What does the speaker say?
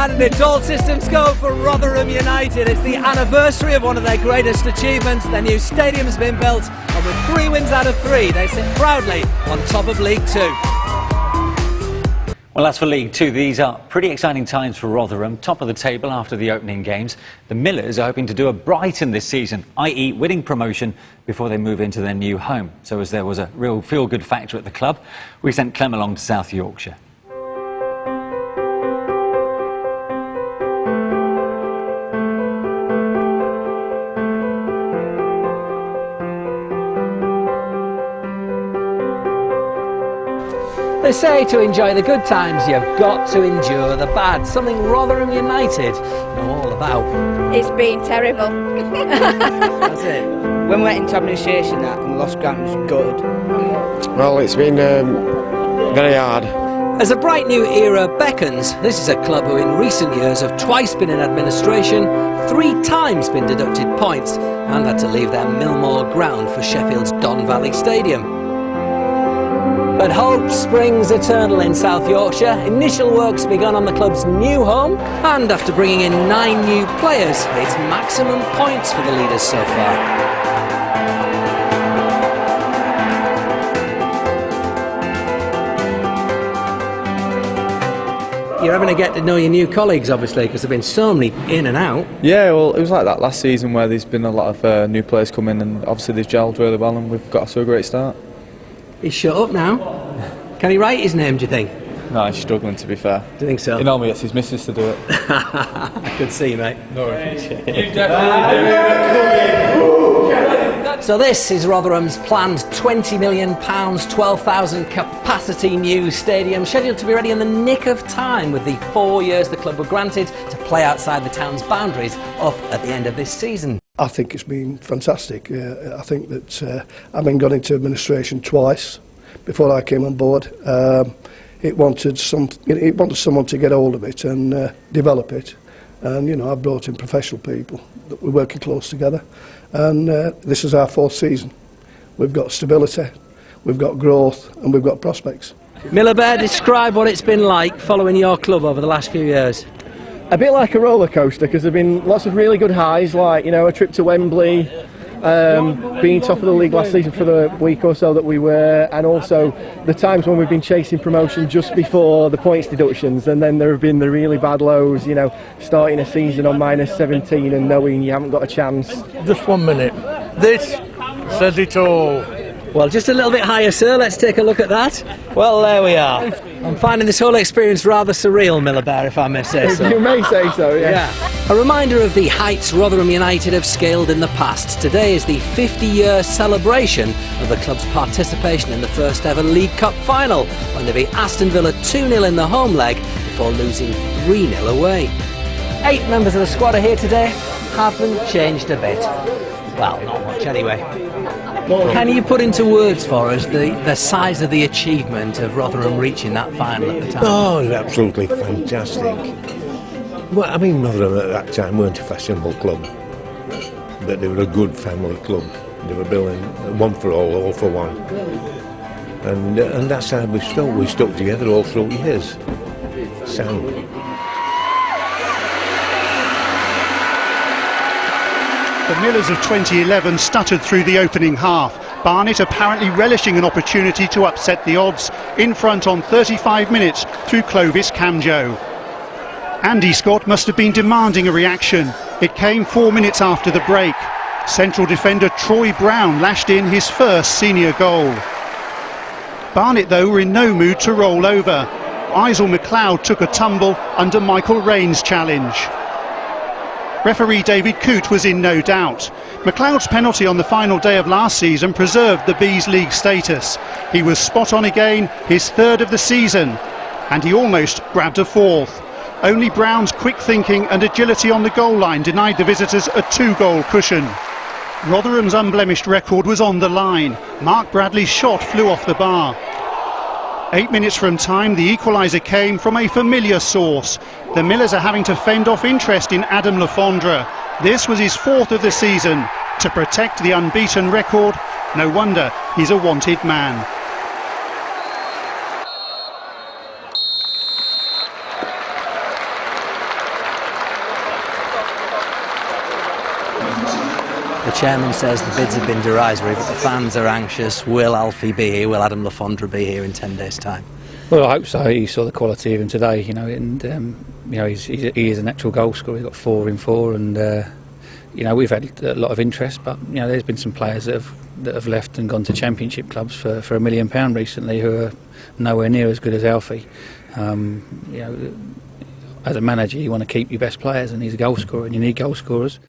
And it's all systems go for Rotherham United. It's the anniversary of one of their greatest achievements. Their new stadium's been built, and with 3 wins out of 3, they sit proudly on top of League Two. Well, as for League Two, these are pretty exciting times for Rotherham. Top of the table after the opening games. The Millers are hoping to do a Brighton this season, i.e. winning promotion before they move into their new home. So as there was a real feel-good factor at the club, we sent Clem along to South Yorkshire. They say to enjoy the good times, you've got to endure the bad. Something Rotherham United know all about. It's been terrible. That's it. When we went into administration and we lost Grant, it was good. Well, it's been very hard. As a bright new era beckons, this is a club who in recent years have twice been in administration, 3 times been deducted points, and had to leave their Millmoor ground for Sheffield's Don Valley Stadium. But hope springs eternal in South Yorkshire. Initial works begun on the club's new home, and after bringing in 9 new players, it's maximum points for the leaders so far. You're having to get to know your new colleagues, obviously, because there have been so many in and out. Yeah, well, it was like that last season where there's been a lot of new players come in, and obviously they've gelled really well, and we've got off to a great start. He's shut up now. Can he write his name, do you think? No, he's struggling, to be fair. Do you think so? He normally gets his missus to do it. I could see, mate. No worries. So this is Rotherham's planned £20 million, 12,000 capacity new stadium, scheduled to be ready in the nick of time with the 4 years the club were granted to play outside the town's boundaries up at the end of this season. I think it's been fantastic. I think that having gone into administration twice before I came on board, it wanted someone to get hold of it and develop it. And you know, I've brought in professional people that we're working close together. And this is our 4th season. We've got stability, we've got growth, and we've got prospects. Miller Bear, describe what it's been like following your club over the last few years. A bit like a roller coaster, because there have been lots of really good highs, like, you know, a trip to Wembley, being top of the league last season for the week or so that we were, and also the times when we've been chasing promotion just before the points deductions, and then there have been the really bad lows, you know, starting a season on -17 and knowing you haven't got a chance. Just 1 minute. This says it all. Well, just a little bit higher, sir. Let's take a look at that. Well, there we are. I'm finding this whole experience rather surreal, Miller Bear, if I may say so. You may say so, yeah. A reminder of the heights Rotherham United have scaled in the past. Today is the 50-year celebration of the club's participation in the first ever League Cup final, when they beat Aston Villa 2-0 in the home leg before losing 3-0 away. 8 members of the squad are here today. Haven't changed a bit. Well, not much anyway. Can you put into words for us the size of the achievement of Rotherham reaching that final at the time? Oh, it was absolutely fantastic. Well, I mean, Rotherham at that time weren't a fashionable club, but they were a good family club. They were building one for all for one. And that's how we stuck. We stuck together all through years. Sound. The Millers of 2011 stuttered through the opening half. Barnet apparently relishing an opportunity to upset the odds, in front on 35 minutes through Clovis Camjo. Andy Scott must have been demanding a reaction. It came 4 minutes after the break. Central defender Troy Brown lashed in his first senior goal. Barnet, though, were in no mood to roll over. Isel McLeod took a tumble under Michael Rain's challenge. Referee David Coote was in no doubt. McLeod's penalty on the final day of last season preserved the Bees league status. He was spot on again, his 3rd of the season, and he almost grabbed a 4th. Only Brown's quick thinking and agility on the goal line denied the visitors a 2-goal cushion. Rotherham's unblemished record was on the line. Mark Bradley's shot flew off the bar. 8 minutes from time, the equaliser came from a familiar source. The Millers are having to fend off interest in Adam Lafondra. This was his 4th of the season. To protect the unbeaten record, no wonder he's a wanted man. chairman says the bids have been derisory, but the fans are anxious. Will Alfie be here? Will Adam Lafondra be here in 10 days' time? Well, I hope so. You saw the quality of him today, you know, and you know he is a natural goal scorer. He's got 4 in 4, and you know, we've had a lot of interest, but you know, there's been some players that have left and gone to Championship clubs for £1 million recently who are nowhere near as good as Alfie. You know, as a manager, you want to keep your best players, and he's a goal scorer, and you need goal scorers.